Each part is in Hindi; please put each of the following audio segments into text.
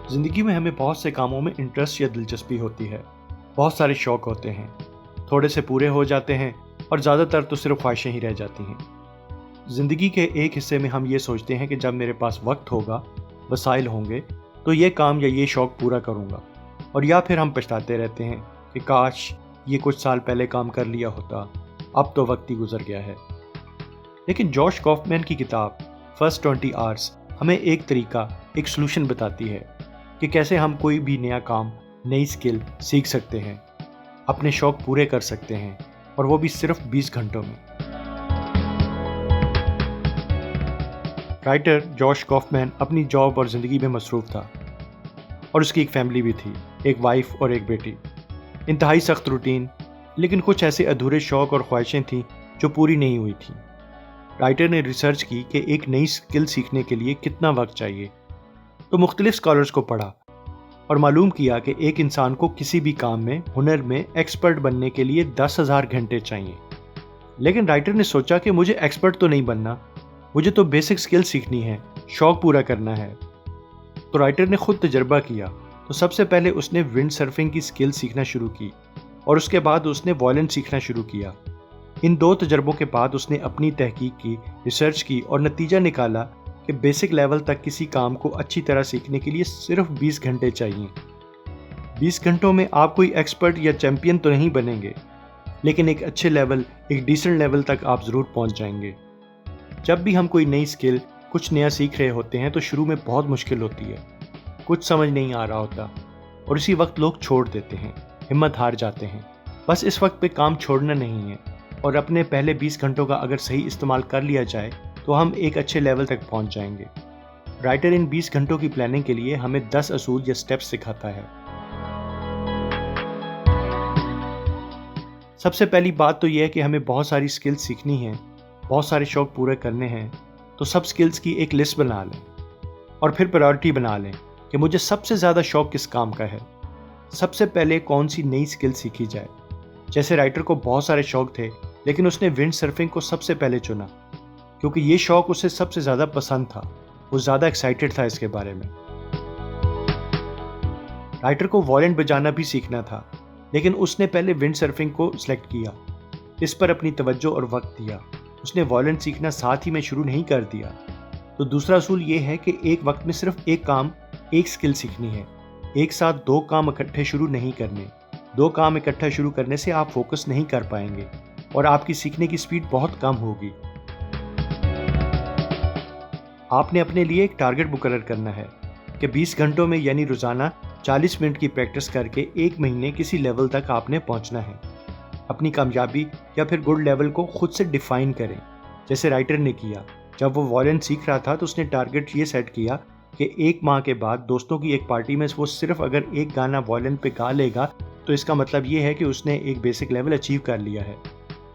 ज़िंदगी में हमें बहुत से कामों में इंटरेस्ट या दिलचस्पी होती है। बहुत सारे शौक होते हैं, थोड़े से पूरे हो जाते हैं और ज़्यादातर तो सिर्फ ख्वाहिशें ही रह जाती हैं। ज़िंदगी के एक हिस्से में हम ये सोचते हैं कि जब मेरे पास वक्त होगा, वसाइल होंगे, तो ये काम या ये शौक पूरा करूँगा। और या फिर हम पछताते रहते हैं कि काश ये कुछ साल पहले काम कर लिया होता, अब तो वक्त ही गुजर गया है। लेकिन जॉश कॉफमैन की किताब फर्स्ट 20 आवर्स हमें एक तरीका, एक सलूशन बताती है कि कैसे हम कोई भी नया काम, नई स्किल सीख सकते हैं, अपने शौक पूरे कर सकते हैं, और वो भी सिर्फ 20 घंटों में। राइटर जॉश कॉफमैन अपनी जॉब और ज़िंदगी में मसरूफ़ था और उसकी एक फैमिली भी थी, एक वाइफ और एक बेटी। इंतहाई सख्त रूटीन, लेकिन कुछ ऐसे अधूरे शौक और ख्वाहिशें थीं जो पूरी नहीं हुई थीं। राइटर ने रिसर्च की कि एक नई स्किल सीखने के लिए कितना वक्त चाहिए, तो मुख्तलिफ स्कॉलर्स को पढ़ा और मालूम किया कि एक इंसान को किसी भी काम में, हुनर में एक्सपर्ट बनने के लिए 10,000 घंटे चाहिए। लेकिन राइटर ने सोचा कि मुझे एक्सपर्ट तो नहीं बनना, मुझे तो बेसिक स्किल सीखनी है, शौक पूरा करना है। तो राइटर ने खुद तजर्बा किया। तो सबसे पहले उसने विंड सर्फिंग की स्किल सीखना शुरू की और उसके बाद उसने वॉयलिन सीखना शुरू किया। इन दो तजर्बों के बाद उसने अपनी तहकीक की, रिसर्च की और नतीजा निकाला कि बेसिक लेवल तक किसी काम को अच्छी तरह सीखने के लिए सिर्फ 20 घंटे चाहिए। 20 घंटों में आप कोई एक्सपर्ट या चैंपियन तो नहीं बनेंगे, लेकिन एक अच्छे लेवल, एक डिसेंट लेवल तक आप ज़रूर पहुंच जाएंगे। जब भी हम कोई नई स्किल, कुछ नया सीख रहे होते हैं तो शुरू में बहुत मुश्किल होती है, कुछ समझ नहीं आ रहा होता और इसी वक्त लोग छोड़ देते हैं, हिम्मत हार जाते हैं। बस इस वक्त पे काम छोड़ना नहीं है और अपने पहले 20 घंटों का अगर सही इस्तेमाल कर लिया जाए तो हम एक अच्छे लेवल तक पहुंच जाएंगे। राइटर इन 20 घंटों की प्लानिंग के लिए हमें 10 असूल या स्टेप्स सिखाता है। सबसे पहली बात तो यह है कि हमें बहुत सारी स्किल्स सीखनी है, बहुत सारे शौक पूरे करने हैं, तो सब स्किल्स की एक लिस्ट बना लें और फिर प्रायोरिटी बना लें कि मुझे सबसे ज़्यादा शौक किस काम का है। सबसे पहले कौन सी नई स्किल सीखी जाए। जैसे राइटर को बहुत सारे शौक थे, लेकिन उसने विंड सर्फिंग को सबसे पहले चुना क्योंकि ये शौक उसे सबसे ज़्यादा पसंद था, वो ज़्यादा एक्साइटेड था इसके बारे में। राइटर को वॉयलिन बजाना भी सीखना था, लेकिन उसने पहले विंड सर्फिंग को सिलेक्ट किया, इस पर अपनी तवज्जो और वक्त दिया। उसने वॉयलिन सीखना साथ ही में शुरू नहीं कर दिया। तो दूसरा असूल ये है कि एक वक्त में सिर्फ एक काम, एक स्किल सीखनी है। एक साथ दो काम इकट्ठे शुरू नहीं करने। दो काम इकट्ठा शुरू करने से आप फोकस नहीं कर पाएंगे और आपकी सीखने की स्पीड बहुत कम होगी। आपने अपने लिए एक टारगेट मुकर्रर करना है कि 20 घंटों में यानी रोज़ाना 40 मिनट की प्रैक्टिस करके एक महीने किसी लेवल तक आपने पहुंचना है। अपनी कामयाबी या फिर गुड लेवल को खुद से डिफाइन करें, जैसे राइटर ने किया। जब वो वॉयलिन सीख रहा था तो उसने टारगेट ये सेट किया कि 1 माह के बाद दोस्तों की एक पार्टी में वो सिर्फ अगर एक गाना वॉयलिन पे गा लेगा तो इसका मतलब ये है कि उसने एक बेसिक लेवल अचीव कर लिया है।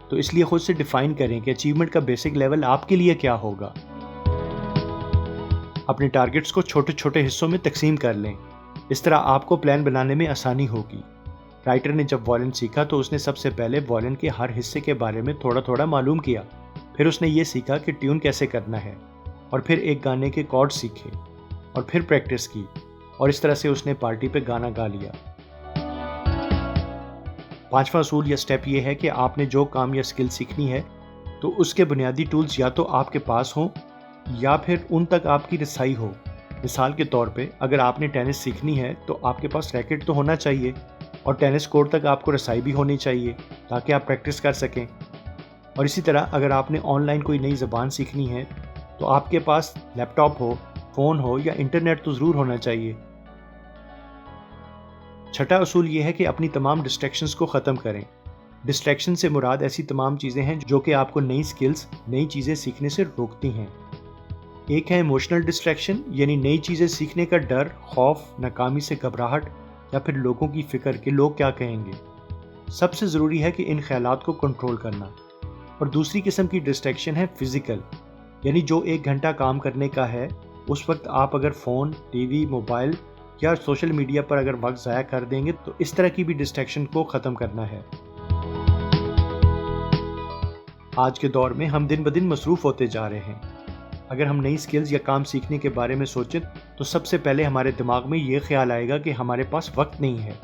तो इसलिए खुद से डिफाइन करें कि अचीवमेंट का बेसिक लेवल आपके लिए क्या होगा। अपने टारगेट्स को छोटे छोटे हिस्सों में तकसीम कर लें, इस तरह आपको प्लान बनाने में आसानी होगी। राइटर ने जब वॉयलिन सीखा तो उसने सबसे पहले वॉयलिन के हर हिस्से के बारे में थोड़ा थोड़ा मालूम किया। फिर उसने ये सीखा कि ट्यून कैसे करना है और फिर एक गाने के कॉर्ड सीखे और फिर प्रैक्टिस की और इस तरह से उसने पार्टी पे गाना गा लिया। 5वां असूल या स्टेप ये है कि आपने जो काम या स्किल सीखनी है तो उसके बुनियादी टूल्स या तो आपके पास हों या फिर उन तक आपकी रसाई हो। मिसाल के तौर पे अगर आपने टेनिस सीखनी है तो आपके पास रैकेट तो होना चाहिए और टेनिस कोर्ट तक आपको रसाई भी होनी चाहिए ताकि आप प्रैक्टिस कर सकें। और इसी तरह अगर आपने ऑनलाइन कोई नई ज़बान सीखनी है तो आपके पास लैपटॉप हो, फ़ोन हो या इंटरनेट तो ज़रूर होना चाहिए। छठा असूल ये है कि अपनी तमाम डिस्ट्रैक्शंस को ख़त्म करें। डिस्ट्रैक्शन से मुराद ऐसी तमाम चीज़ें हैं जो कि आपको नई स्किल्स, नई चीज़ें सीखने से रोकती हैं। एक है इमोशनल डिस्ट्रैक्शन, यानी नई चीज़ें सीखने का डर, खौफ, नाकामी से घबराहट या फिर लोगों की फ़िक्र कि लोग क्या कहेंगे। सबसे ज़रूरी है कि इन ख्यालात को कंट्रोल करना। और दूसरी किस्म की डिस्ट्रैक्शन है फिज़िकल, यानी जो 1 घंटा काम करने का है उस वक्त आप अगर फ़ोन, टीवी, मोबाइल या सोशल मीडिया पर अगर वक्त ज़ाया कर देंगे तो इस तरह की भी डिस्ट्रैक्शन को ख़त्म करना है। आज के दौर में हम दिन ब दिन मसरूफ़ होते जा रहे हैं। अगर हम नई स्किल्स या काम सीखने के बारे में सोचें तो सबसे पहले हमारे दिमाग में ये ख्याल आएगा कि हमारे पास वक्त नहीं है।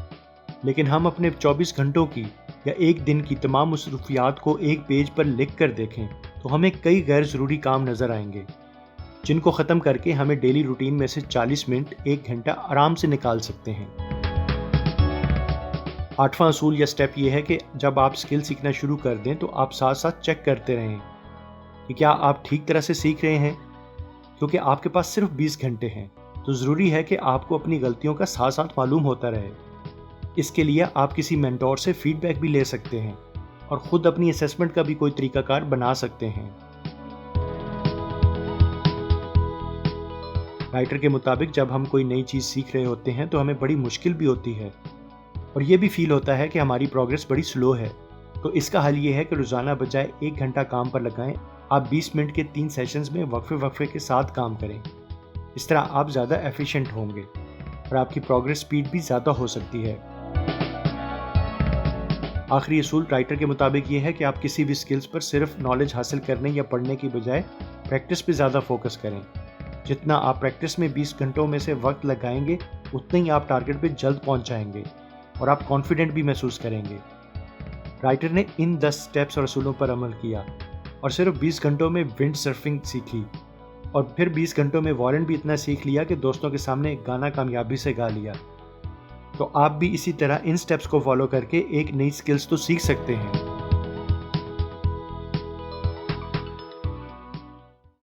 लेकिन हम अपने 24 घंटों की या एक दिन की तमाम मसरूफियात को एक पेज पर लिख कर देखें तो हमें कई गैर ज़रूरी काम नज़र आएंगे, जिनको ख़त्म करके हमें डेली रूटीन में से 40 मिनट 1 घंटा आराम से निकाल सकते हैं। 8वां असूल या स्टेप ये है कि जब आप स्किल सीखना शुरू कर दें तो आप साथ साथ चेक करते रहें कि क्या आप ठीक तरह से सीख रहे हैं, क्योंकि आपके पास सिर्फ 20 घंटे हैं तो ज़रूरी है कि आपको अपनी गलतियों का साथ साथ मालूम होता रहे। इसके लिए आप किसी मेंटोर से फीडबैक भी ले सकते हैं और ख़ुद अपनी असेसमेंट का भी कोई तरीकाकार बना सकते हैं। राइटर के मुताबिक जब हम कोई नई चीज़ सीख रहे होते हैं तो हमें बड़ी मुश्किल भी होती है और ये भी फील होता है कि हमारी प्रोग्रेस बड़ी स्लो है। तो इसका हल ये है कि रोज़ाना बजाय 1 घंटा काम पर लगाएं, आप 20 मिनट के 3 सेशंस में वक्फे के साथ काम करें। इस तरह आप ज़्यादा एफिशिएंट होंगे और आपकी प्रोग्रेस स्पीड भी ज़्यादा हो सकती है। आखिरी असूल राइटर के मुताबिक ये है कि आप किसी भी स्किल्स पर सिर्फ नॉलेज हासिल करने या पढ़ने की बजाय प्रैक्टिस पे ज़्यादा फोकस करें। जितना आप प्रैक्टिस में 20 घंटों में से वक्त लगाएंगे उतना ही आप टारगेट पे जल्द पहुंच जाएंगे और आप कॉन्फिडेंट भी महसूस करेंगे। राइटर ने इन 10 स्टेप्स और असूलों पर अमल किया और सिर्फ 20 घंटों में विंड सर्फिंग सीखी और फिर 20 घंटों में वॉरेंट भी इतना सीख लिया कि दोस्तों के सामने एक गाना कामयाबी से गा लिया। तो आप भी इसी तरह इन स्टेप्स को फॉलो करके एक नई स्किल्स तो सीख सकते हैं।